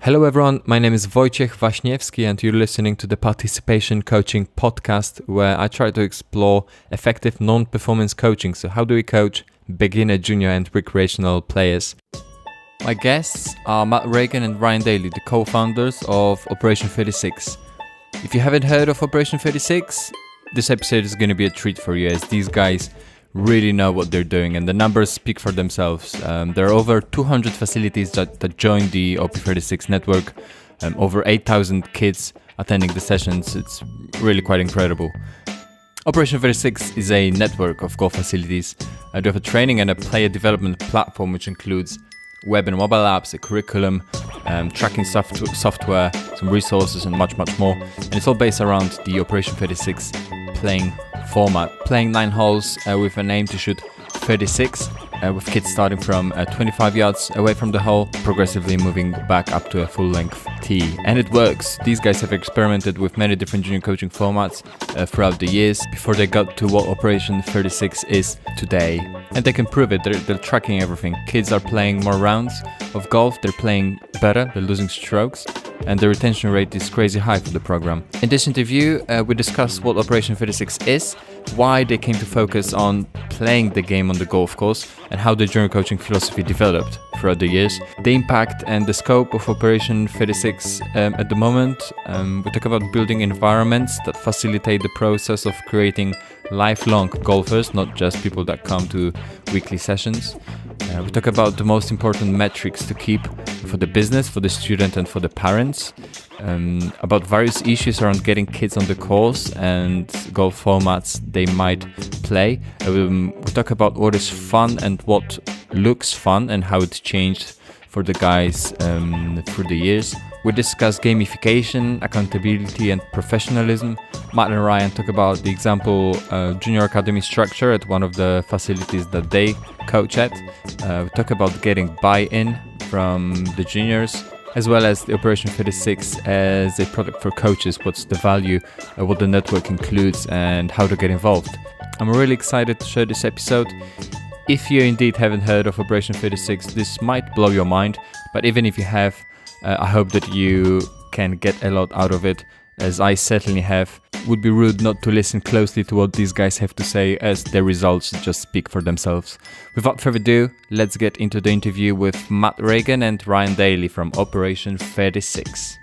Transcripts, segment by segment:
Hello everyone, my name is Wojciech Waśniewski and you're listening to the Participation Coaching podcast, where I try to explore effective non-performance coaching. So how do we coach beginner, junior and recreational players? My guests are Matt Reagan and Ryan Dailey, the co-founders of Operation 36. If you haven't heard of Operation 36, this episode is going to be a treat for you, as these guys really know what they're doing and the numbers speak for themselves. There are over 200 facilities that join the OP36 network, over 8,000 kids attending the sessions. It's really quite incredible. Operation 36 is a network of golf facilities. They have a training and a player development platform which includes web and mobile apps, a curriculum, tracking software, some resources and much more. And it's all based around the Operation 36 playing format, playing 9 holes with an aim to shoot 36, with kids starting from 25 yards away from the hole, progressively moving back up to a full-length tee. And it works. These guys have experimented with many different junior coaching formats throughout the years before they got to what Operation 36 is today. And they can prove it. They're tracking everything. Kids are playing more rounds of golf, they're playing better, they're losing strokes, and the retention rate is crazy high for the program. In this interview, we discuss what Operation 36 is, why they came to focus on playing the game on the golf course, and how the junior coaching philosophy developed throughout the years, the impact and the scope of Operation 36 at the moment. We talk about building environments that facilitate the process of creating lifelong golfers, not just people that come to weekly sessions. We talk about the most important metrics to keep for the business, for the student and for the parents, about various issues around getting kids on the course and golf formats they might play. We talk about what is fun and what looks fun and how it's changed for the guys through the years. We discuss gamification, accountability and professionalism. Matt and Ryan talk about the example junior academy structure at one of the facilities that they coach at. We talk about getting buy-in from the juniors, as well as the Operation 36 as a product for coaches, what's the value, what the network includes and how to get involved. I'm really excited to share this episode. If you indeed haven't heard of Operation 36, this might blow your mind, but even if you have, I hope that you can get a lot out of it, as I certainly have. Would be rude not to listen closely to what these guys have to say, as their results just speak for themselves. Without further ado, let's get into the interview with Matt Reagan and Ryan Dailey from Operation 36.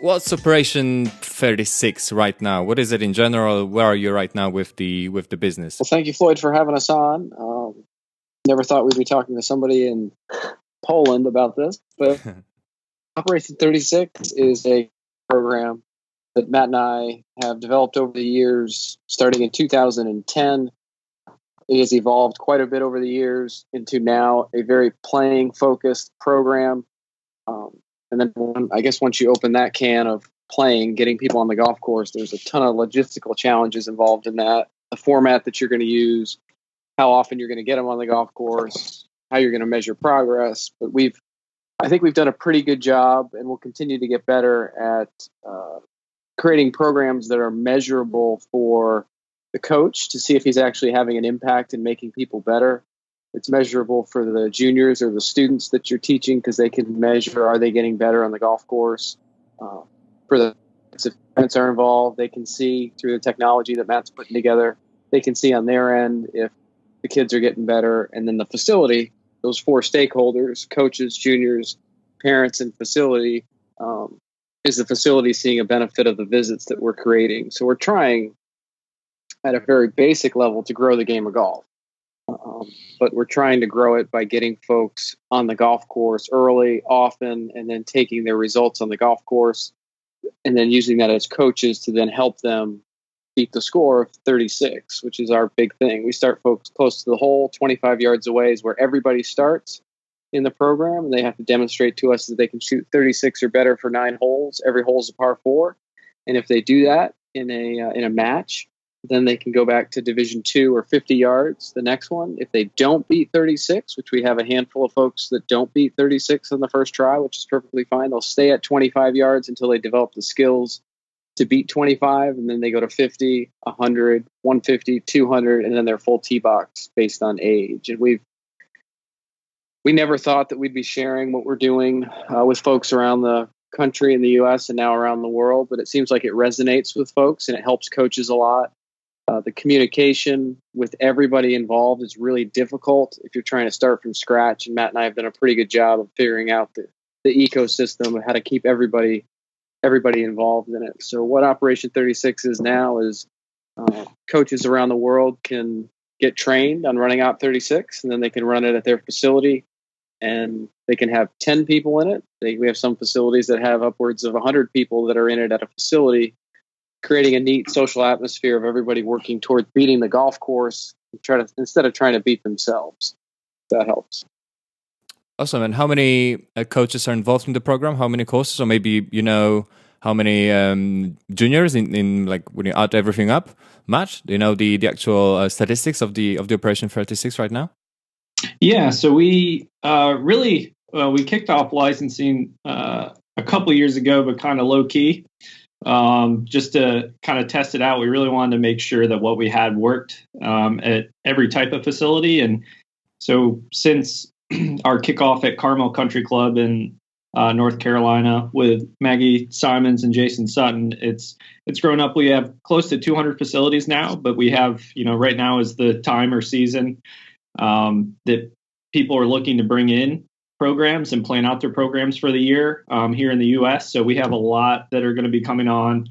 What's Operation 36 right now? What is it in general? Where are you right now with the business? Well, thank you, Floyd, for having us on. Never thought we'd be talking to somebody in Poland about this, but Operation 36 is a program that Matt and I have developed over the years, starting in 2010. It has evolved quite a bit over the years into now a very playing-focused program. And then, once you open that can of playing, getting people on the golf course, there's a ton of logistical challenges involved in that. The format that you're going to use, how often you're going to get them on the golf course, how you're going to measure progress. But I think we've done a pretty good job, and we'll continue to get better at creating programs that are measurable for the coach to see if he's actually having an impact in making people better. It's measurable for the juniors or the students that you're teaching, because they can measure, are they getting better on the golf course? For the parents are involved, they can see through the technology that Matt's putting together, they can see on their end if the kids are getting better. And then the facility, those 4 stakeholders, coaches, juniors, parents, and facility, is the facility seeing a benefit of the visits that we're creating. So we're trying at a very basic level to grow the game of golf. But we're trying to grow it by getting folks on the golf course early, often, and then taking their results on the golf course and then using that as coaches to then help them beat the score of 36, which is our big thing. We start folks close to the hole. 25 yards away is where everybody starts in the program, and they have to demonstrate to us that they can shoot 36 or better for 9 holes. Every hole is a par 4. And if they do that in a match, then they can go back to Division 2 or 50 yards, the next one. If they don't beat 36, which we have a handful of folks that don't beat 36 on the first try, which is perfectly fine, they'll stay at 25 yards until they develop the skills to beat 25, and then they go to 50, 100, 150, 200, and then their full tee box based on age. And we've we never thought that we'd be sharing what we're doing with folks around the country in the U.S. and now around the world, but it seems like it resonates with folks and it helps coaches a lot. The communication with everybody involved is really difficult if you're trying to start from scratch. And Matt and I have done a pretty good job of figuring out the ecosystem of how to keep everybody involved in it. So what Operation 36 is now is coaches around the world can get trained on running Op 36, and then they can run it at their facility, and they can have 10 people in it. We have some facilities that have upwards of 100 people that are in it at a facility, creating a neat social atmosphere of everybody working towards beating the golf course instead of trying to beat themselves. That helps. Awesome. And how many coaches are involved in the program? How many courses? Or maybe, how many juniors in like when you add everything up? Matt, do you know the actual statistics of the Operation 36 right now? Yeah, so we we kicked off licensing a couple years ago, but kind of low key, just to kind of test it out. We really wanted to make sure that what we had worked at every type of facility. And so since our kickoff at Carmel Country Club in North Carolina with Maggie Simons and Jason Sutton, it's grown up. We have close to 200 facilities now, but we have, right now is the time or season that people are looking to bring in programs and plan out their programs for the year here in the U.S. So we have a lot that are going to be coming on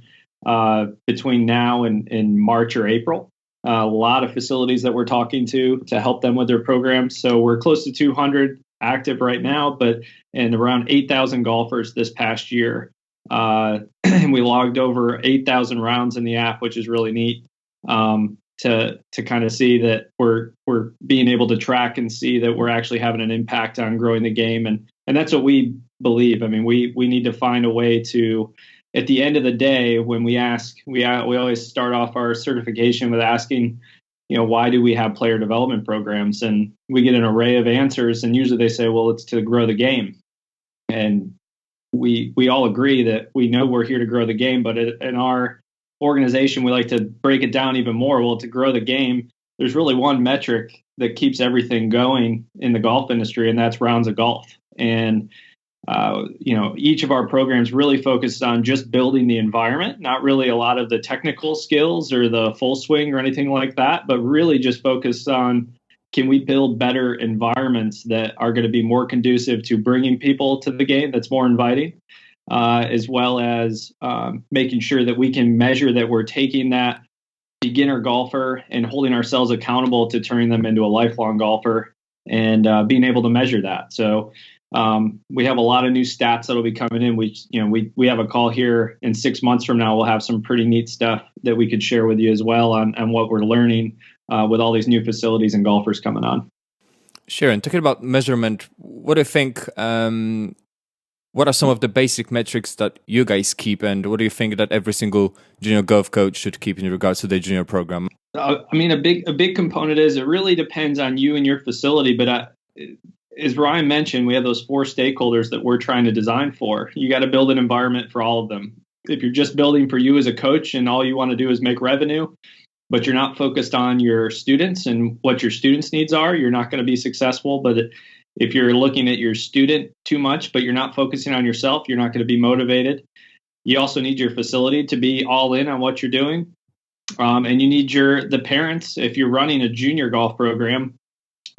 between now and March or April. A lot of facilities that we're talking to help them with their programs. So we're close to 200 active right now, and around 8,000 golfers this past year. And we logged over 8,000 rounds in the app, which is really neat to kind of see that we're being able to track and see that we're actually having an impact on growing the game. And that's what we believe. I mean, we need to find a way to, at the end of the day, when we ask, we always start off our certification with asking, why do we have player development programs? And we get an array of answers, and usually they say, well, it's to grow the game. And we all agree that we know we're here to grow the game, but in our organization, we like to break it down even more. Well, to grow the game, there's really one metric that keeps everything going in the golf industry, and that's rounds of golf. And each of our programs really focuses on just building the environment, not really a lot of the technical skills or the full swing or anything like that, but really just focused on, can we build better environments that are going to be more conducive to bringing people to the game that's more inviting, as well as making sure that we can measure that we're taking that beginner golfer and holding ourselves accountable to turning them into a lifelong golfer and being able to measure that. So we have a lot of new stats that'll be coming in. We have a call here in 6 months from now. We'll have some pretty neat stuff that we could share with you as well on what we're learning with all these new facilities and golfers coming on. Sure. And talking about measurement, what do you think? What are some of the basic metrics that you guys keep, and what do you think that every single junior golf coach should keep in regards to their junior program? I mean, a big component is it really depends on you and your facility, but as Ryan mentioned, we have those 4 stakeholders that we're trying to design for. You got to build an environment for all of them. If you're just building for you as a coach and all you want to do is make revenue, but you're not focused on your students and what your students' needs are, you're not going to be successful. But if you're looking at your student too much, but you're not focusing on yourself, you're not going to be motivated. You also need your facility to be all in on what you're doing. And you need the parents. If you're running a junior golf program,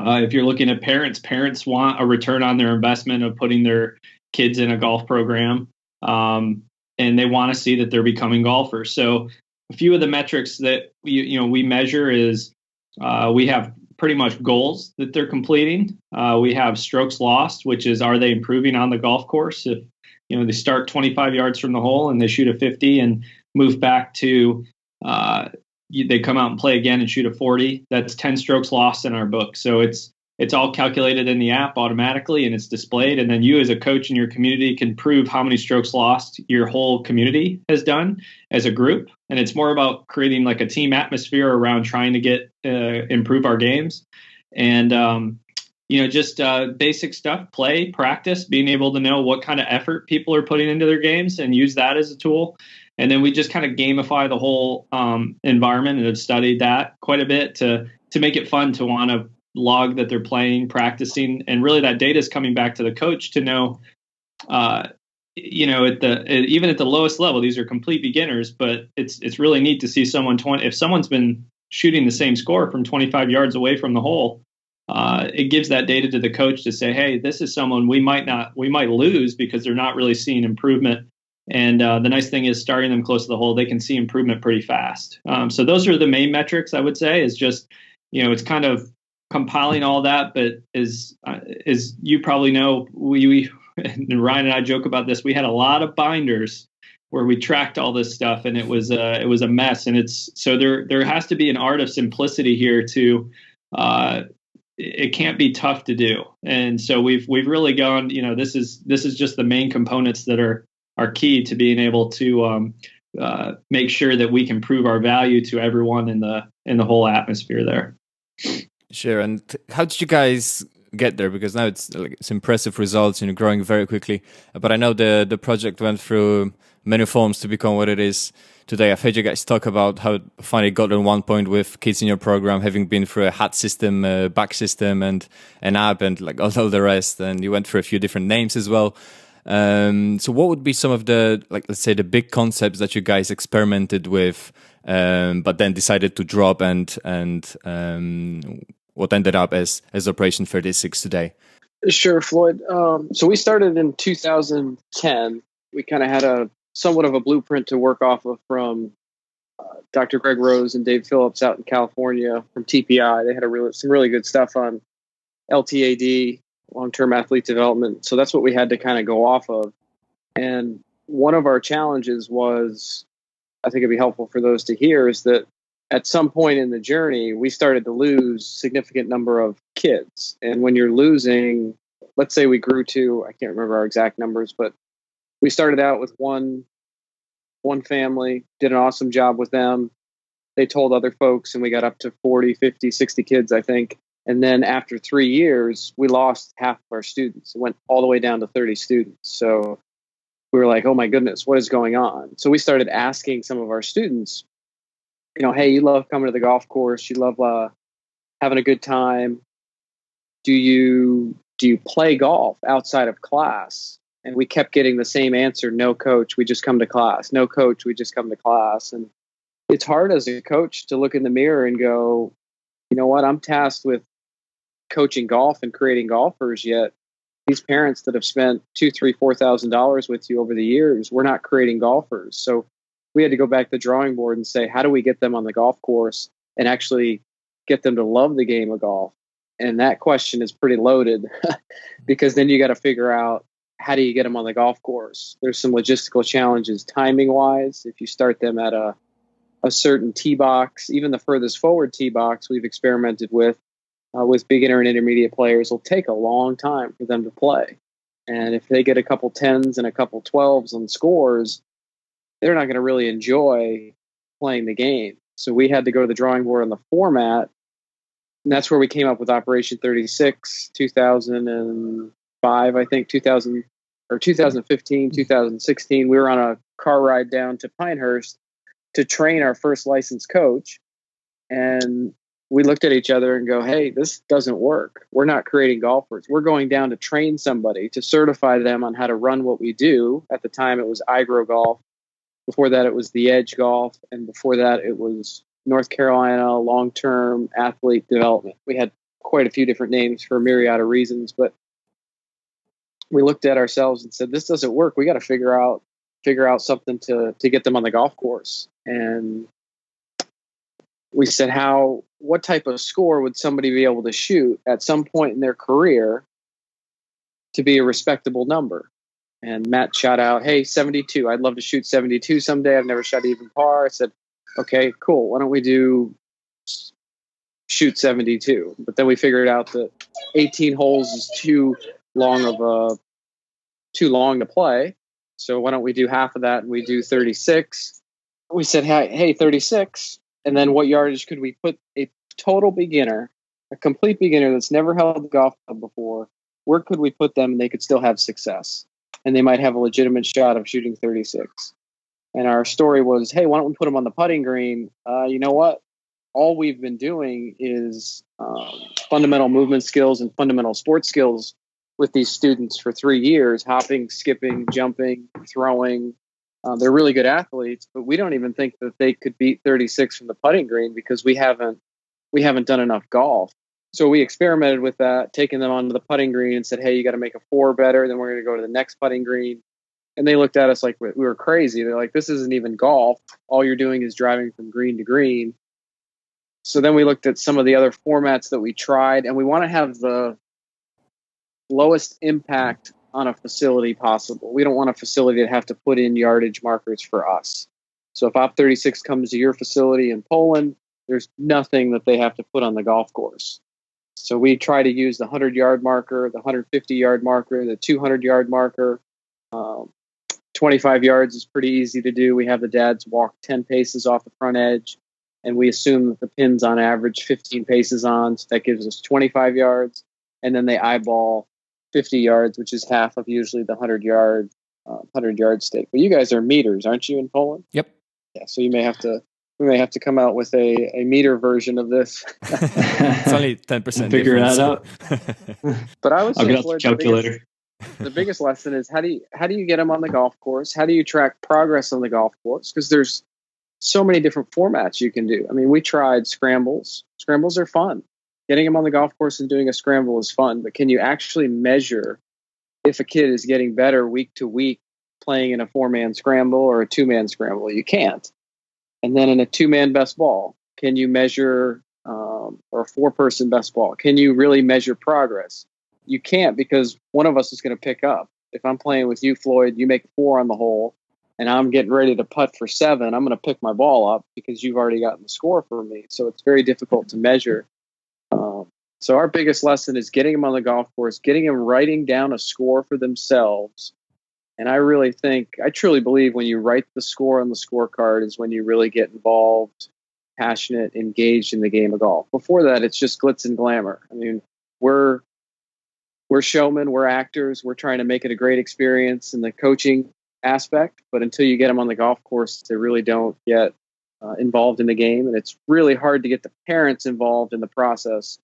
if you're looking at parents want a return on their investment of putting their kids in a golf program, and they want to see that they're becoming golfers. So a few of the metrics that we measure is we have pretty much goals that they're completing. We have strokes lost, which is, are they improving on the golf course? If they start 25 yards from the hole and they shoot a 50 and move back to they come out and play again and shoot a 40, that's 10 strokes lost in our book. So it's all calculated in the app automatically, and it's displayed. And then you as a coach in your community can prove how many strokes lost your whole community has done as a group. And it's more about creating like a team atmosphere around trying to get improve our games. And just basic stuff, play, practice, being able to know what kind of effort people are putting into their games and use that as a tool. And then we just kind of gamify the whole environment, and have studied that quite a bit to make it fun to want to log that they're playing, practicing, and really that data is coming back to the coach to know, even at the lowest level, these are complete beginners, but it's really neat to see if someone's been shooting the same score from 25 yards away from the hole, it gives that data to the coach to say, hey, this is someone we might lose because they're not really seeing improvement. And the nice thing is, starting them close to the hole, they can see improvement pretty fast. So those are the main metrics, I would say, is just, it's kind of compiling all that. But as you probably know, we and Ryan and I joke about this. We had a lot of binders where we tracked all this stuff, and it was a mess. And so there has to be an art of simplicity here to. It can't be tough to do. And so we've really gone. This is just the main components that are key to being able to make sure that we can prove our value to everyone in the whole atmosphere there. Sure. And how did you guys get there? Because now it's impressive results, growing very quickly. But I know the project went through many forms to become what it is today. I've heard you guys talk about how finally got on one point with kids in your program, having been through a hat system, a back system, and an app, and all the rest. And you went through a few different names as well. So what would be some of the, let's say, the big concepts that you guys experimented with, but then decided to drop and what ended up as Operation 36 today? Sure, Floyd. So we started in 2010. We kind of had a somewhat of a blueprint to work off of from Dr. Greg Rose and Dave Phillips out in California from TPI. They had some really good stuff on LTAD, long-term athlete development. So that's what we had to kind of go off of. And one of our challenges was, I think it'd be helpful for those to hear, is that at some point in the journey, we started to lose significant number of kids. And when you're losing, let's say we grew to, I can't remember our exact numbers, but we started out with one family, did an awesome job with them. They told other folks, and we got up to 40, 50, 60 kids, I think. And then after 3 years, we lost half of our students. It went all the way down to 30 students. So we were like, oh my goodness, what is going on? So we started asking some of our students, hey, you love coming to the golf course. You love having a good time. Do you play golf outside of class? And we kept getting the same answer. No, coach, we just come to class. No, coach, we just come to class. And it's hard as a coach to look in the mirror and go, you know what, I'm tasked with coaching golf and creating golfers, yet these parents that have spent $2,000, $3,000, $4,000 with you over the years, we're not creating golfers. So we had to go back to the drawing board and say, how do we get them on the golf course and actually get them to love the game of golf? And that question is pretty loaded because then you got to figure out, how do you get them on the golf course? There's some logistical challenges timing wise. If you start them at a certain tee box, even the furthest forward tee box we've experimented with beginner and intermediate players, will take a long time for them to play. And if they get a couple 10s and a couple 12s on scores, they're not going to really enjoy playing the game. So we had to go to the drawing board on the format. And that's where we came up with Operation 36, 2005, I think, 2015, 2016. We were on a car ride down to Pinehurst to train our first licensed coach. And we looked at each other and go, hey, this doesn't work. We're not creating golfers. We're going down to train somebody to certify them on how to run what we do. At the time, it was iGrow Golf. Before that, it was The Edge Golf. And before that, it was North Carolina Long-Term Athlete Development. We had quite a few different names for a myriad of reasons, but we looked at ourselves and said, this doesn't work. We got to figure out something to get them on the golf course. And we said, what type of score would somebody be able to shoot at some point in their career to be a respectable number? And Matt shot out, hey, 72. I'd love to shoot 72 someday. I've never shot even par. I said, okay, cool. Why don't we shoot 72? But then we figured out that 18 holes is too long to play. So why don't we do half of that and we do 36? We said, hey, 36. And then what yardage could we put a total beginner, a complete beginner that's never held a golf club before, where could we put them and they could still have success? And they might have a legitimate shot of shooting 36. And our story was, hey, why don't we put them on the putting green? You know what? all we've been doing is fundamental movement skills and fundamental sports skills with these students for 3 years, hopping, skipping, jumping, throwing. They're really good athletes, but we don't even think that they could beat 36 from the putting green because we haven't done enough golf. So we experimented with that, taking them onto the putting green and said, hey, you got to make a 4 better. Then we're going to go to the next putting green. And they looked at us like we were crazy. They're like, this isn't even golf. All you're doing is driving from green to green. So then we looked at some of the other formats that we tried, and we want to have the lowest impact on a facility possible. We don't want a facility to have to put in yardage markers for us. So if Op 36 comes to your facility in Poland, there's nothing that they have to put on the golf course. So we try to use the 100-yard marker, the 150-yard marker, the 200-yard marker. 25 yards is pretty easy to do. We have the dads walk 10 paces off the front edge, and we assume that the pin's on average 15 paces on, so that gives us 25 yards. And then they eyeball 50 yards, which is half of usually the 100-yard stake. But you guys are meters, aren't you, in Poland? Yep. Yeah, so we may have to come out with a meter version of this. It's only 10%. Figure that out. But I would say, I'll get out the calculator. The biggest lesson is how do you get them on the golf course? How do you track progress on the golf course? Because there's so many different formats you can do. I mean, we tried scrambles. Scrambles are fun. Getting them on the golf course and doing a scramble is fun. But can you actually measure if a kid is getting better week to week playing in a 4-man scramble or a 2-man scramble? You can't. And then in a 2-man best ball, can you measure, or a 4-person best ball? Can you really measure progress? You can't, because one of us is going to pick up. If I'm playing with you, Floyd, you make 4 on the hole, and I'm getting ready to putt for 7, I'm going to pick my ball up because you've already gotten the score for me. So it's very difficult to measure. So our biggest lesson is getting them on the golf course, getting them writing down a score for themselves. And I truly believe when you write the score on the scorecard is when you really get involved, passionate, engaged in the game of golf. Before that, it's just glitz and glamour. I mean, we're showmen, we're actors, we're trying to make it a great experience in the coaching aspect. But until you get them on the golf course, they really don't get involved in the game. And it's really hard to get the parents involved in the process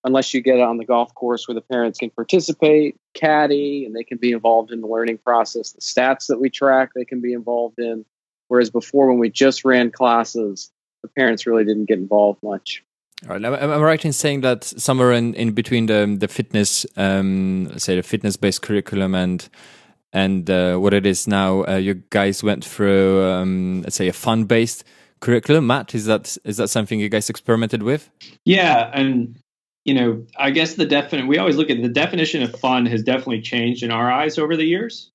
unless you get on the golf course where the parents can participate, caddy, and they can be involved in the learning process. The stats that we track, they can be involved in. Whereas before, when we just ran classes, the parents really didn't get involved much. All right. Am I right in saying that somewhere in between the fitness, say the fitness-based curriculum and what it is now, you guys went through, let's say, a fun-based curriculum? Matt, is that something you guys experimented with? Yeah, and I guess we always look at the definition of fun has definitely changed in our eyes over the years.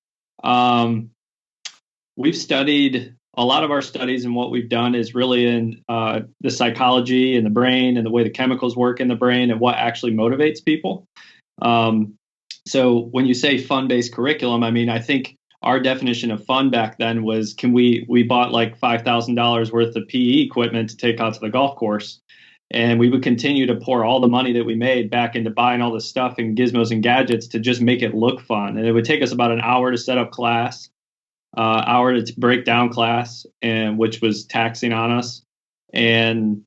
We've studied a lot of our studies, and what we've done is really in the psychology and the brain and the way the chemicals work in the brain and what actually motivates people. So when you say fun-based curriculum, I mean, I think our definition of fun back then was we bought like $5,000 worth of PE equipment to take out to the golf course. And we would continue to pour all the money that we made back into buying all this stuff and gizmos and gadgets to just make it look fun. And it would take us about an hour to set up class, hour to break down class, and which was taxing on us. And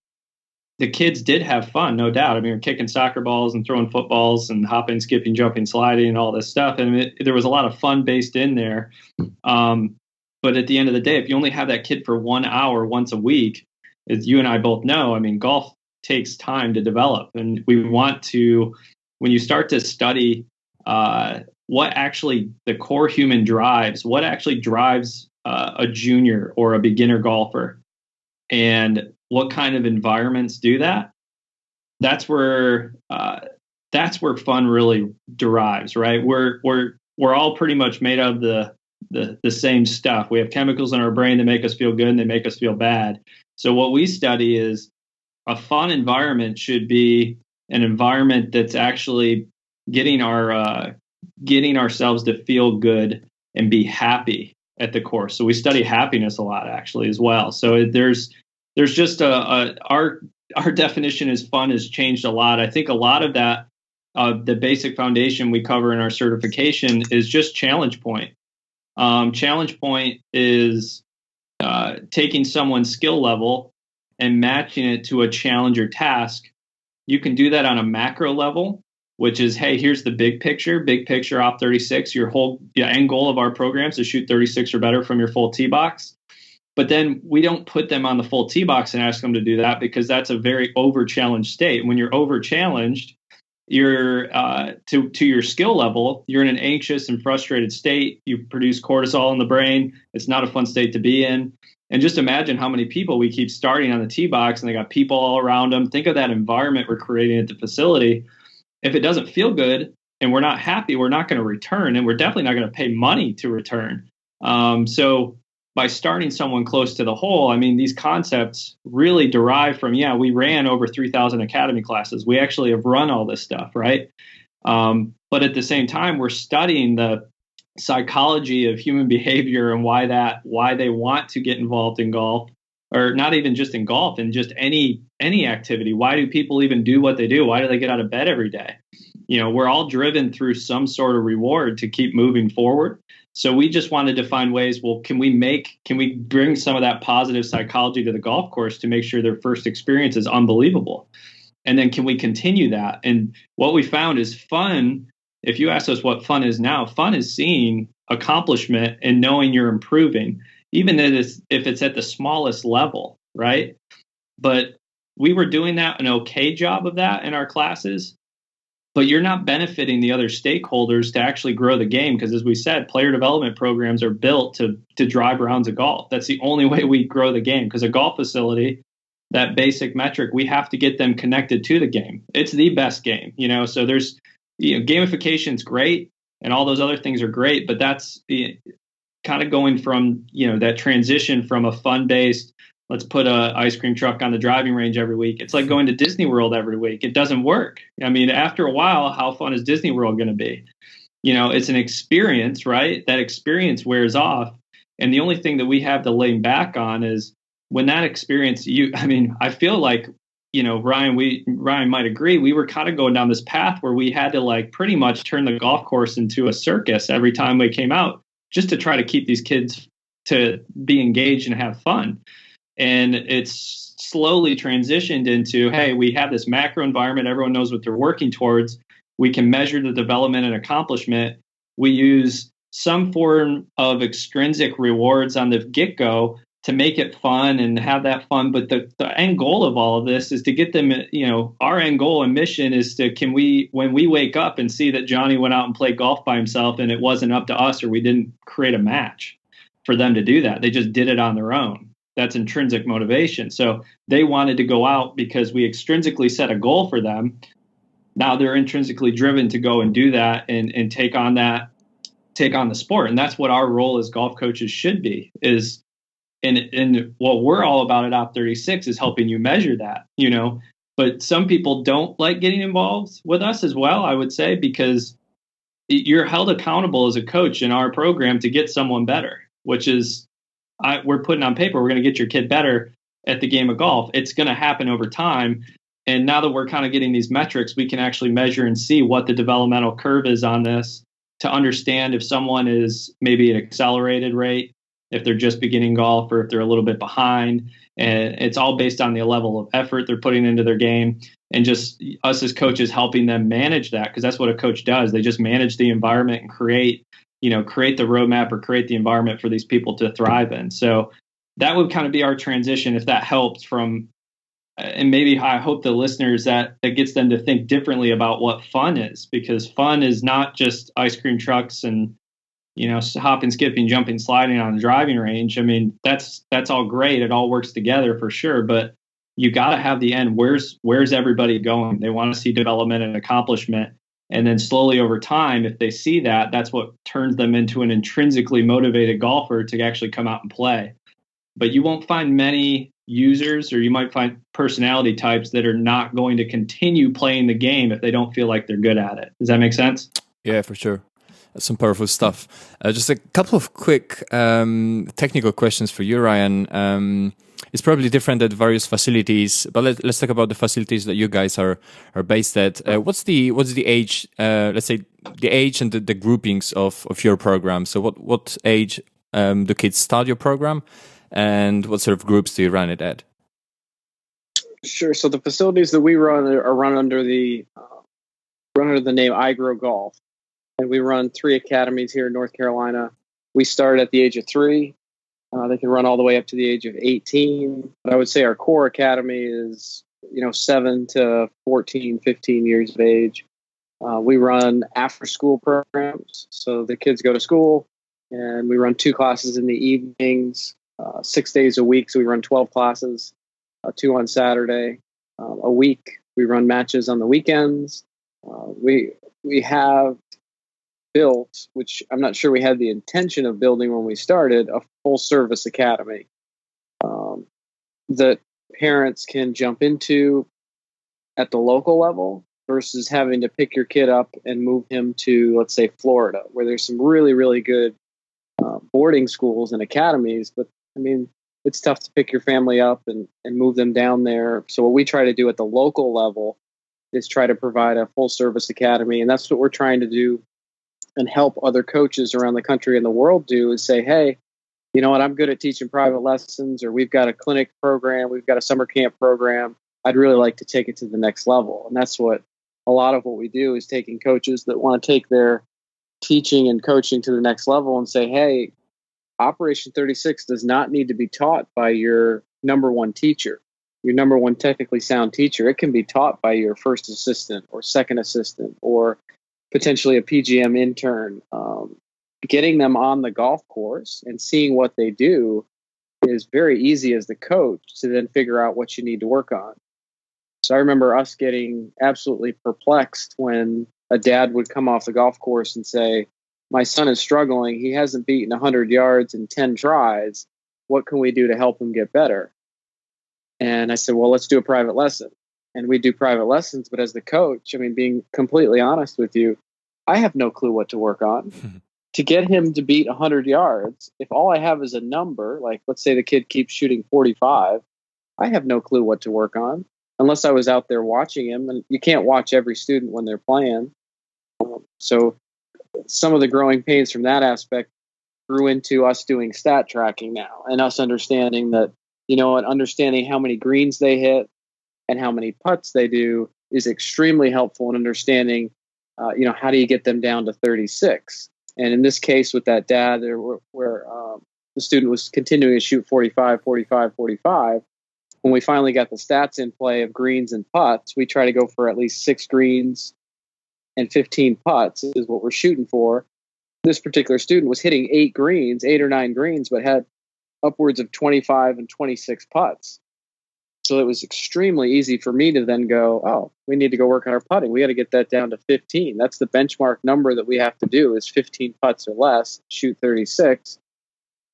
the kids did have fun, no doubt. I mean, we're kicking soccer balls and throwing footballs and hopping, skipping, jumping, sliding, and all this stuff. And there was a lot of fun based in there. But at the end of the day, if you only have that kid for 1 hour once a week, as you and I both know, I mean, golf takes time to develop. And we want to, when you start to study what actually the core human drives, what actually drives a junior or a beginner golfer, and what kind of environments do that, that's where fun really derives, right? We're all pretty much made of the same stuff. We have chemicals in our brain that make us feel good and they make us feel bad. So what we study is a fun environment should be an environment that's actually getting ourselves to feel good and be happy at the course. So we study happiness a lot actually as well. So there's just our definition as fun has changed a lot. I think a lot of that, the basic foundation we cover in our certification is just challenge point. Challenge point is taking someone's skill level and matching it to a challenge or task. You can do that on a macro level, which is, hey, here's the big picture off 36. Your whole end goal of our program is to shoot 36 or better from your full tee box. But then we don't put them on the full tee box and ask them to do that, because that's a very over-challenged state. When you're over-challenged, you're to your skill level, you're in an anxious and frustrated state. You produce cortisol in the brain. It's not a fun state to be in. And just imagine how many people we keep starting on the tee box, and they got people all around them. Think of that environment we're creating at the facility. If it doesn't feel good and we're not happy, we're not going to return, and we're definitely not going to pay money to return. So by starting someone close to the hole, I mean, these concepts really derive from, we ran over 3,000 academy classes. We actually have run all this stuff, right? But at the same time, we're studying the psychology of human behavior and why they want to get involved in golf, or not even just in golf, and just any activity. Why do people even do what they do? Why do they get out of bed every day? We're all driven through some sort of reward to keep moving forward. So we just wanted to find ways, well, can we bring some of that positive psychology to the golf course to make sure their first experience is unbelievable? And then can we continue that? And what we found is fun. If you ask us what fun is now, fun is seeing accomplishment and knowing you're improving, even if it's at the smallest level, right? But we were doing an okay job of that in our classes, but you're not benefiting the other stakeholders to actually grow the game. Because as we said, player development programs are built to drive rounds of golf. That's the only way we grow the game, because a golf facility, that basic metric, we have to get them connected to the game. It's the best game, so there's, gamification's great and all those other things are great, but that's kind of going from, that transition from a fun-based, let's put a ice cream truck on the driving range every week. It's like going to Disney World every week. It doesn't work. I mean, after a while, how fun is Disney World going to be? It's an experience, right? That experience wears off. And the only thing that we have to lean back on is when that experience, I feel like, Ryan might agree, we were kind of going down this path where we had to pretty much turn the golf course into a circus every time we came out, just to try to keep these kids to be engaged and have fun. And it's slowly transitioned into, hey, we have this macro environment. Everyone knows what they're working towards. We can measure the development and accomplishment. We use some form of extrinsic rewards on the get-go to make it fun and have that fun. But the end goal of all of this is to get them, our end goal and mission is when we wake up and see that Johnny went out and played golf by himself and it wasn't up to us, or we didn't create a match for them to do that. They just did it on their own. That's intrinsic motivation. So they wanted to go out because we extrinsically set a goal for them. Now they're intrinsically driven to go and do that and take on the sport. And that's what our role as golf coaches should be, and what we're all about at Op 36 is helping you measure that, but some people don't like getting involved with us as well, I would say, because you're held accountable as a coach in our program to get someone better, which is, we're putting on paper, we're going to get your kid better at the game of golf. It's going to happen over time. And now that we're kind of getting these metrics, we can actually measure and see what the developmental curve is on this to understand if someone is maybe at accelerated rate, if they're just beginning golf, or if they're a little bit behind. And it's all based on the level of effort they're putting into their game, and just us as coaches helping them manage that, because that's what a coach does. They just manage the environment and create the roadmap or create the environment for these people to thrive in. So that would kind of be our transition, if that helps from, and maybe I hope the listeners that gets them to think differently about what fun is, because fun is not just ice cream trucks and, hopping, skipping, jumping, sliding on the driving range. I mean, that's all great. It all works together for sure, but you got to have the end. Where's everybody going? They want to see development and accomplishment. And then slowly over time, if they see that, that's what turns them into an intrinsically motivated golfer to actually come out and play. But you won't find many users, or you might find personality types that are not going to continue playing the game if they don't feel like they're good at it. Does that make sense? Yeah, for sure. That's some powerful stuff. Just a couple of quick technical questions for you, Ryan. It's probably different at various facilities, but let's talk about the facilities that you guys are based at. What's the age? Let's say the age and the groupings of your program. So what age do kids start your program, and what sort of groups do you run it at? Sure. So the facilities that we run are run under the name I Grow Golf, and we run 3 academies here in North Carolina. We start at the age of 3. They can run all the way up to the age of 18. But I would say our core academy is 7 to 14, 15 years of age. We run after school programs, so the kids go to school, and we run 2 classes in the evenings, 6 days a week. So we run 12 classes, 2 on Saturday a week. We run matches on the weekends. We have built, which I'm not sure we had the intention of building when we started, a full service academy that parents can jump into at the local level versus having to pick your kid up and move him to, let's say, Florida, where there's some really, really good boarding schools and academies. But I mean, it's tough to pick your family up and move them down there. So what we try to do at the local level is try to provide a full service academy. And that's what we're trying to do and help other coaches around the country and the world do, is say, hey, you know what, I'm good at teaching private lessons, or we've got a clinic program, we've got a summer camp program. I'd really like to take it to the next level. And that's what a lot of what we do, is taking coaches that want to take their teaching and coaching to the next level and say, hey, Operation 36 does not need to be taught by your number one teacher, your number one technically sound teacher. It can be taught by your first assistant or second assistant or potentially a PGM intern. Getting them on the golf course and seeing what they do is very easy as the coach to then figure out what you need to work on. So I remember us getting absolutely perplexed when a dad would come off the golf course and say, my son is struggling. He hasn't beaten 100 yards in 10 tries. What can we do to help him get better? And I said, well, let's do a private lesson. And we do private lessons. But as the coach, I mean, being completely honest with you, I have no clue what to work on. To get him to beat 100 yards, if all I have is a number, like let's say the kid keeps shooting 45, I have no clue what to work on unless I was out there watching him. And you can't watch every student when they're playing. So some of the growing pains from that aspect grew into us doing stat tracking now, and us understanding that, understanding how many greens they hit and how many putts they do is extremely helpful in understanding, how do you get them down to 36? And in this case with that dad, where the student was continuing to shoot 45, 45, 45, when we finally got the stats in play of greens and putts, we try to go for at least 6 greens and 15 putts is what we're shooting for. This particular student was hitting 8 or 9 greens, but had upwards of 25 and 26 putts. So it was extremely easy for me to then go, oh, we need to go work on our putting. We got to get that down to 15. That's the benchmark number that we have to do, is 15 putts or less, shoot 36.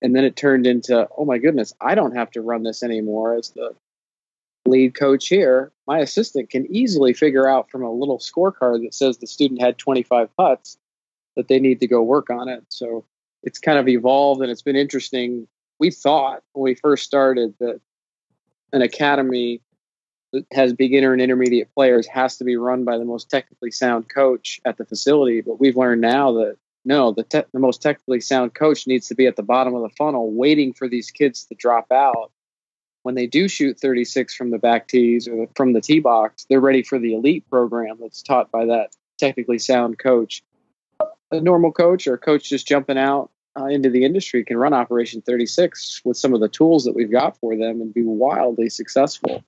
And then it turned into, oh my goodness, I don't have to run this anymore. As the lead coach here, my assistant can easily figure out from a little scorecard that says the student had 25 putts that they need to go work on it. So it's kind of evolved, and it's been interesting. We thought when we first started that an academy that has beginner and intermediate players has to be run by the most technically sound coach at the facility. But we've learned now that no, the most technically sound coach needs to be at the bottom of the funnel, waiting for these kids to drop out. When they do shoot 36 from the back tees or from the tee box, they're ready for the elite program that's taught by that technically sound coach. A normal coach or a coach just jumping out into the industry can run Operation 36 with some of the tools that we've got for them and be wildly successful.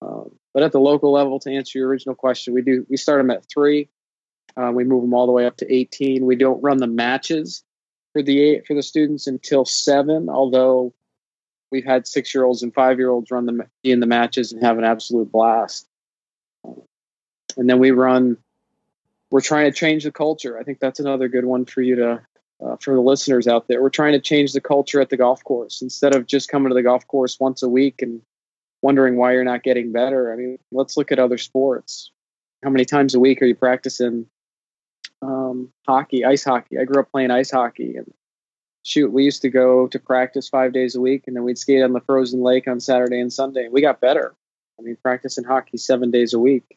But at the local level, to answer your original question, we start them at 3. We move them all the way up to 18. We don't run the matches for the students until 7, although we've had 6-year-olds and 5-year-olds in the matches and have an absolute blast. And then we're trying to change the culture. I think that's another good one for you to, for the listeners out there. We're trying to change the culture at the golf course. Instead of just coming to the golf course once a week and wondering why you're not getting better. I mean, let's look at other sports. How many times a week are you practicing hockey, ice hockey? I grew up playing ice hockey, and we used to go to practice 5 days a week, and then we'd skate on the frozen lake on Saturday and Sunday. We got better. I mean, practicing hockey 7 days a week.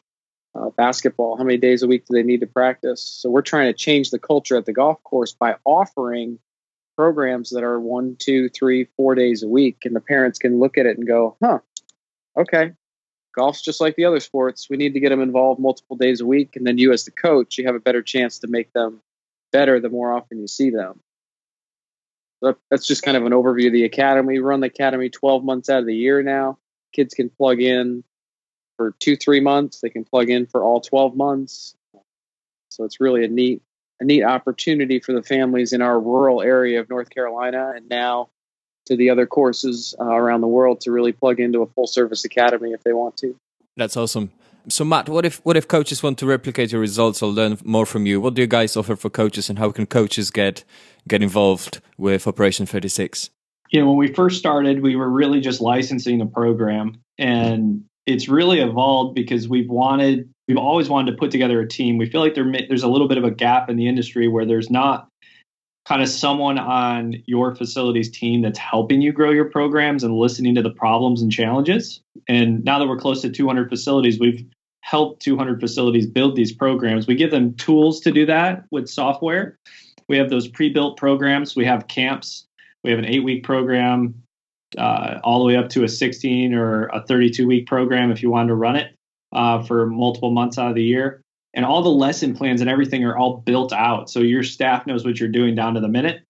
Basketball, how many days a week do they need to practice? So we're trying to change the culture at the golf course by offering programs that are 1, 2, 3, 4 days a week, and the parents can look at it and go, okay, golf's just like the other sports. We need to get them involved multiple days a week. And then you as the coach, you have a better chance to make them better the more often you see them. That's just kind of an overview of the academy. We run the academy 12 months out of the year now. Kids can plug in for 2-3 months. They can plug in for all 12 months. So it's really a neat opportunity for the families in our rural area of North Carolina, and now to the other courses around the world, to really plug into a full service academy if they want to. That's awesome. So Matt, what if coaches want to replicate your results or learn more from you? What do you guys offer for coaches, and how can coaches get involved with Operation 36? When we first started, we were really just licensing the program, and it's really evolved because we've always wanted to put together a team. We feel like there's a little bit of a gap in the industry where there's not kind of someone on your facility's team that's helping you grow your programs and listening to the problems and challenges. And now that we're close to 200 facilities, we've helped 200 facilities build these programs. We give them tools to do that with software. We have those pre-built programs. We have camps. We have an 8-week program, all the way up to a 16 or a 32-week program if you wanted to run it for multiple months out of the year. And all the lesson plans and everything are all built out, so your staff knows what you're doing down to the minute.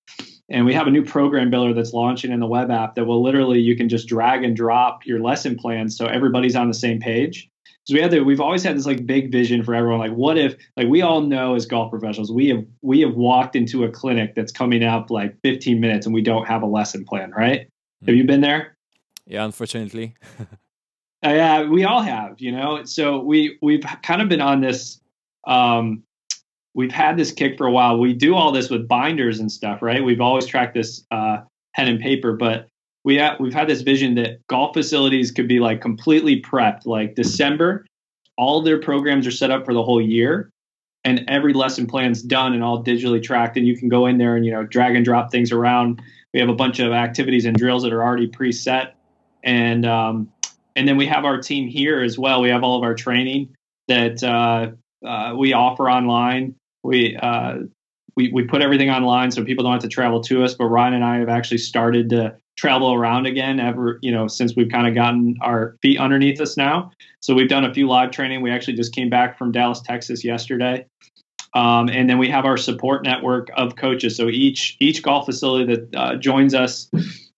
And we have a new program builder that's launching in the web app that will literally, you can just drag and drop your lesson plans so everybody's on the same page. So we've always had this like big vision for everyone. Like, what if, like, we all know as golf professionals, we have walked into a clinic that's coming up like 15 minutes and we don't have a lesson plan, right? Have you been there? Yeah, unfortunately. Yeah, we all have, So we've kind of been on this. We've had this kick for a while. We do all this with binders and stuff, right? We've always tracked this pen and paper, but we've had this vision that golf facilities could be like completely prepped. Like December, all their programs are set up for the whole year, and every lesson plan's done and all digitally tracked. And you can go in there and drag and drop things around. We have a bunch of activities and drills that are already preset, and then we have our team here as well. We have all of our training that we offer online. We put everything online so people don't have to travel to us. But Ryan and I have actually started to travel around again since we've kind of gotten our feet underneath us now. So we've done a few live training. We actually just came back from Dallas, Texas yesterday. And then we have our support network of coaches. So each golf facility that joins us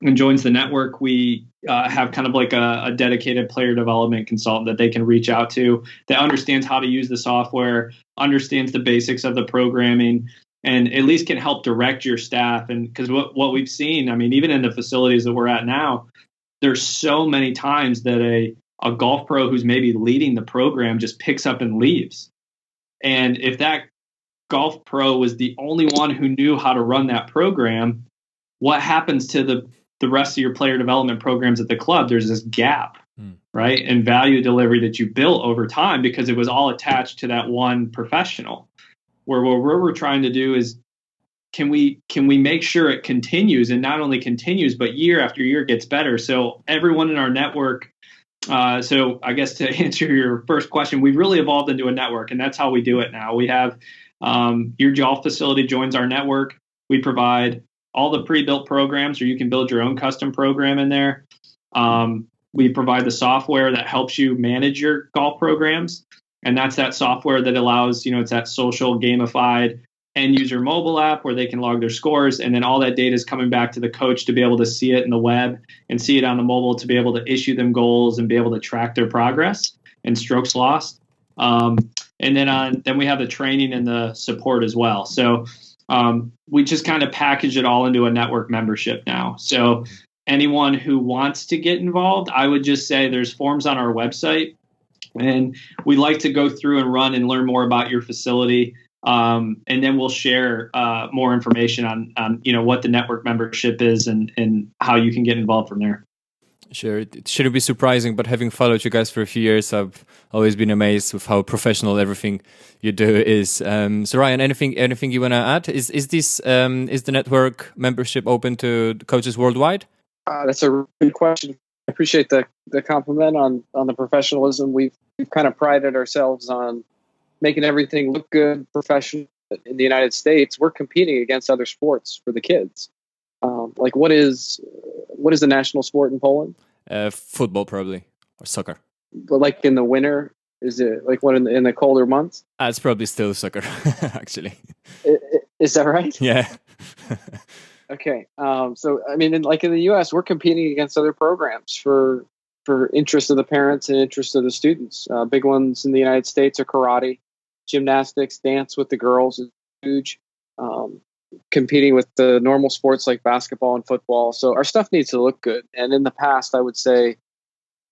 and joins the network, we have kind of like a dedicated player development consultant that they can reach out to that understands how to use the software, understands the basics of the programming, and at least can help direct your staff. And because what we've seen, I mean, even in the facilities that we're at now, there's so many times that a golf pro who's maybe leading the program just picks up and leaves. And if that golf pro was the only one who knew how to run that program, what happens to the rest of your player development programs at the club? There's this gap, right? And value delivery that you built over time because it was all attached to that one professional. Where what we're trying to do is, can we make sure it continues, and not only continues, but year after year gets better. So everyone in our network, so I guess to answer your first question, we've really evolved into a network, and that's how we do it now. We have your golf facility joins our network. We provide all the pre-built programs, or you can build your own custom program in there. We provide the software that helps you manage your golf programs. And that's that software that allows, it's that social gamified end user mobile app where they can log their scores. And then all that data is coming back to the coach to be able to see it in the web and see it on the mobile to be able to issue them goals and be able to track their progress and strokes lost. And then we have the training and the support as well. So we just kind of package it all into a network membership now. So anyone who wants to get involved, I would just say there's forms on our website. And we like to go through and run and learn more about your facility. And then we'll share more information on what the network membership is and how you can get involved from there. Sure. It shouldn't be surprising, but having followed you guys for a few years, I've always been amazed with how professional everything you do is. So Ryan, anything you want to add? Is the network membership open to coaches worldwide? That's a good question. I appreciate the compliment on the professionalism. We've kind of prided ourselves on making everything look good, professional. In the United States, we're competing against other sports for the kids. Like what is the national sport in Poland? Football, probably, or soccer. But like in the winter, is it like what in the colder months? It's probably still soccer, actually. Is that right? Yeah. Okay. So I mean, in the U.S., we're competing against other programs for interest of the parents and interest of the students. Big ones in the United States are karate, gymnastics, dance with the girls is huge. Competing with the normal sports like basketball and football. So our stuff needs to look good. And in the past, I would say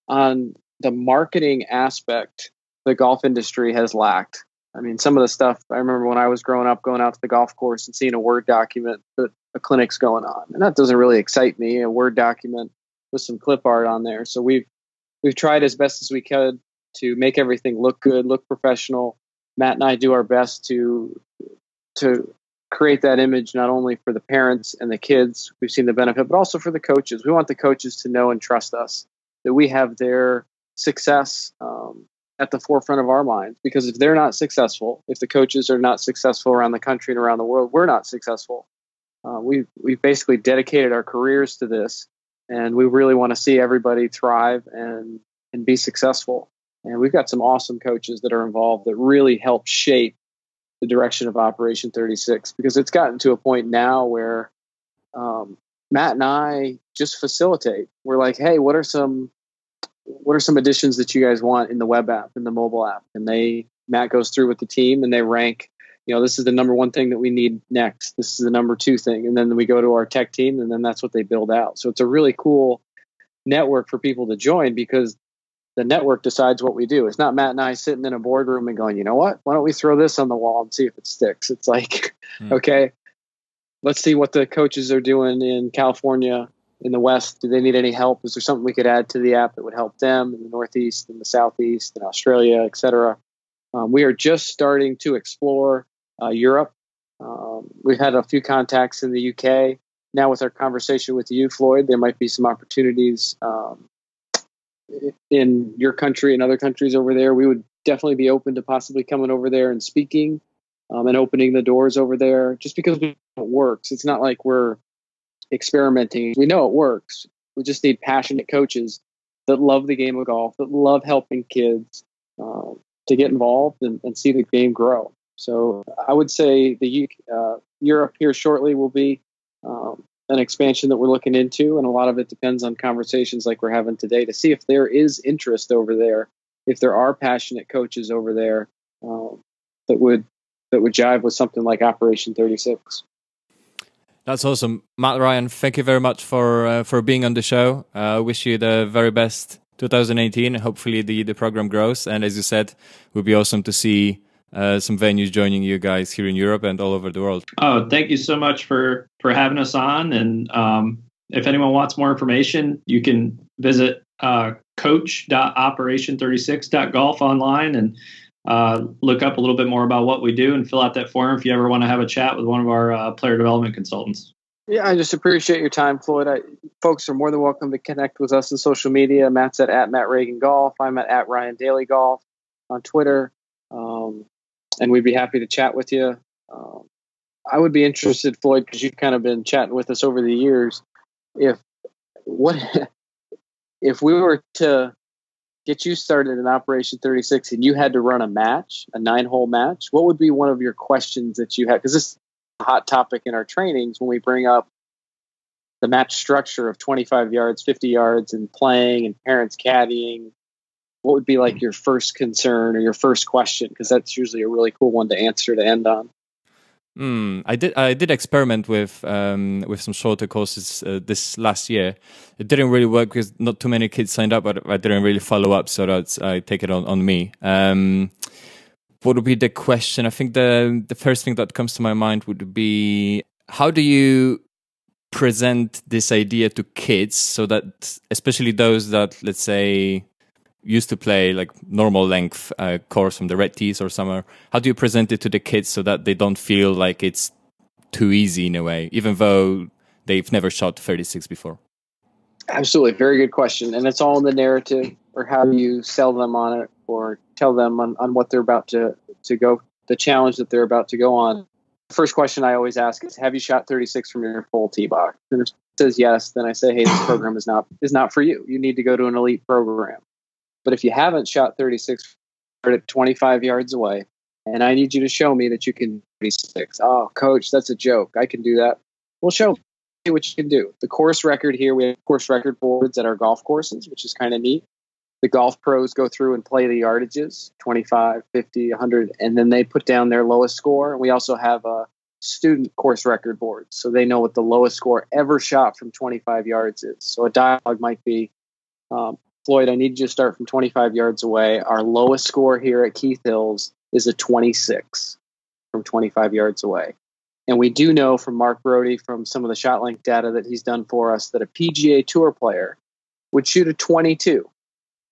on the marketing aspect, the golf industry has lacked. I mean, some of the stuff I remember when I was growing up, going out to the golf course and seeing a Word document that a clinic's going on, and that doesn't really excite me. A Word document with some clip art on there. So we've tried as best as we could to make everything look good, look professional. Matt and I do our best to create that image not only for the parents and the kids, we've seen the benefit, but also for the coaches. We want the coaches to know and trust us, that we have their success at the forefront of our minds. Because if they're not successful, if the coaches are not successful around the country and around the world, we're not successful. We've basically dedicated our careers to this, and we really want to see everybody thrive and be successful. And we've got some awesome coaches that are involved that really help shape the direction of Operation 36, because it's gotten to a point now where Matt and I just facilitate. We're like, hey, what are some additions that you guys want in the web app, in the mobile app? And Matt goes through with the team and they rank, this is the number one thing that we need next. This is the number two thing. And then we go to our tech team, and then that's what they build out. So it's a really cool network for people to join, because the network decides what we do. It's not Matt and I sitting in a boardroom and going, you know what, why don't we throw this on the wall and see if it sticks? It's like, okay, let's see what the coaches are doing in California, in the West. Do they need any help? Is there something we could add to the app that would help them in the Northeast, in the Southeast, in Australia, et cetera? We are just starting to explore Europe. We've had a few contacts in the UK. Now with our conversation with you, Floyd, there might be some opportunities in your country and other countries over there. We would definitely be open to possibly coming over there and speaking and opening the doors over there, just because it works. It's not like we're experimenting. We know it works. We just need passionate coaches that love the game of golf, that love helping kids to get involved and see the game grow. So I would say the Europe here shortly will be an expansion that we're looking into, and a lot of it depends on conversations like we're having today to see if there is interest over there, if there are passionate coaches over there that would jive with something like Operation 36. That's awesome. Matt, Ryan, thank you very much for being on the show. I wish you the very best 2018. Hopefully the program grows. And as you said, it would be awesome to see some venues joining you guys here in Europe and all over the world. Oh, thank you so much for having us on. And if anyone wants more information, you can visit coach.operation36.golf online and look up a little bit more about what we do and fill out that form if you ever want to have a chat with one of our player development consultants. Yeah, I just appreciate your time, Floyd. Folks are more than welcome to connect with us on social media. Matt's at Matt Reagan Golf. I'm at Ryan Dailey Golf on Twitter. And we'd be happy to chat with you. I would be interested, Floyd, because you've kind of been chatting with us over the years. If we were to get you started in Operation 36 and you had to run a match, a 9-hole match, what would be one of your questions that you had? Because this is a hot topic in our trainings when we bring up the match structure of 25 yards, 50 yards, and playing and parents caddying. What would be like your first concern or your first question? Because that's usually a really cool one to answer to end on. I did experiment with some shorter courses this last year. It didn't really work because not too many kids signed up, but I didn't really follow up, so I take it on me. What would be the question? I think the first thing that comes to my mind would be, how do you present this idea to kids so that, especially those that, let's say, used to play like normal length course from the red tees or somewhere, how do you present it to the kids so that they don't feel like it's too easy in a way, even though they've never shot 36 before? Absolutely. Very good question. And it's all in the narrative, or how do you sell them on it, or tell them on what they're about to go, the challenge that they're about to go on. The first question I always ask is, have you shot 36 from your full tee box? And if it says yes, then I say, hey, this program is not for you. You need to go to an elite program. But if you haven't shot 36 at 25 yards away, and I need you to show me that you can 36. Oh, coach, that's a joke. I can do that. We'll show you what you can do. The course record here, we have course record boards at our golf courses, which is kind of neat. The golf pros go through and play the yardages, 25, 50, 100, and then they put down their lowest score. We also have a student course record board, so they know what the lowest score ever shot from 25 yards is. So a dialogue might be, Floyd, I need you to start from 25 yards away. Our lowest score here at Keith Hills is a 26 from 25 yards away. And we do know from Mark Brody, from some of the shot length data that he's done for us, that a PGA Tour player would shoot a 22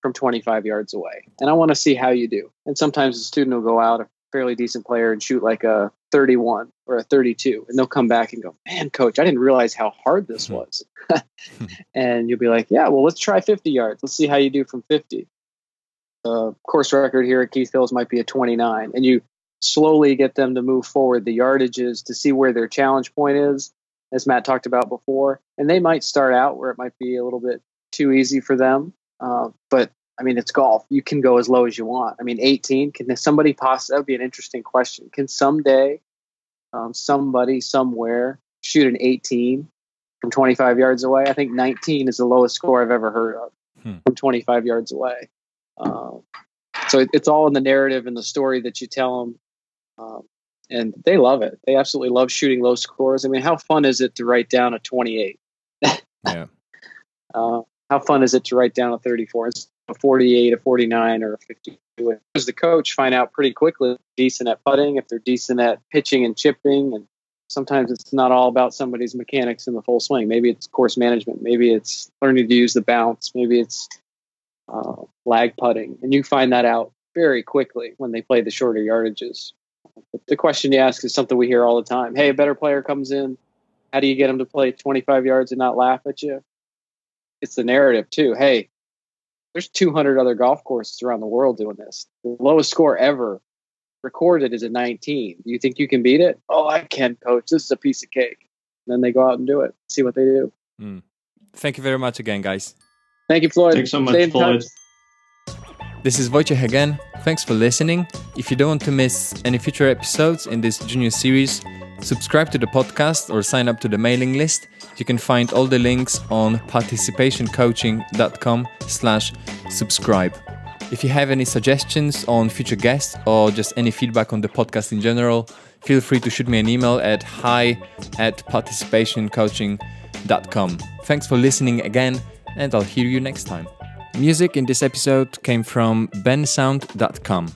from 25 yards away. And I want to see how you do. And sometimes a student will go out, a fairly decent player, and shoot like a 31 or a 32. And they'll come back and go, man, coach, I didn't realize how hard this was. And you'll be like, yeah, well, let's try 50 yards. Let's see how you do from 50. Course record here at Keith Hills might be a 29. And you slowly get them to move forward the yardages to see where their challenge point is, as Matt talked about before. And they might start out where it might be a little bit too easy for them. But I mean, it's golf. You can go as low as you want. I mean, 18, can somebody that would be an interesting question. Can someday somebody somewhere shoot an 18 from 25 yards away? I think 19 is the lowest score I've ever heard of from 25 yards away. So it's all in the narrative and the story that you tell them. And they love it. They absolutely love shooting low scores. I mean, how fun is it to write down a 28? Yeah. How fun is it to write down a 34? It's a 48, a 49, or a 52. As the coach, find out pretty quickly if they're decent at putting, if they're decent at pitching and chipping. And sometimes it's not all about somebody's mechanics in the full swing. Maybe it's course management. Maybe it's learning to use the bounce. Maybe it's lag putting. And you find that out very quickly when they play the shorter yardages. But the question you ask is something we hear all the time. Hey, a better player comes in. How do you get them to play 25 yards and not laugh at you? It's the narrative too. Hey, there's 200 other golf courses around the world doing this. The lowest score ever recorded is a 19. Do you think you can beat it? Oh, I can, coach. This is a piece of cake. And then they go out and do it. See what they do. Thank you very much again, guys. Thank you, Floyd. Thanks so much, Floyd. This is Wojciech again. Thanks for listening. If you don't want to miss any future episodes in this junior series, subscribe to the podcast or sign up to the mailing list. You can find all the links on ParticipationCoaching.com/subscribe. If you have any suggestions on future guests or just any feedback on the podcast in general, feel free to shoot me an email at hi@ParticipationCoaching.com. Thanks for listening again, and I'll hear you next time. Music in this episode came from bensound.com.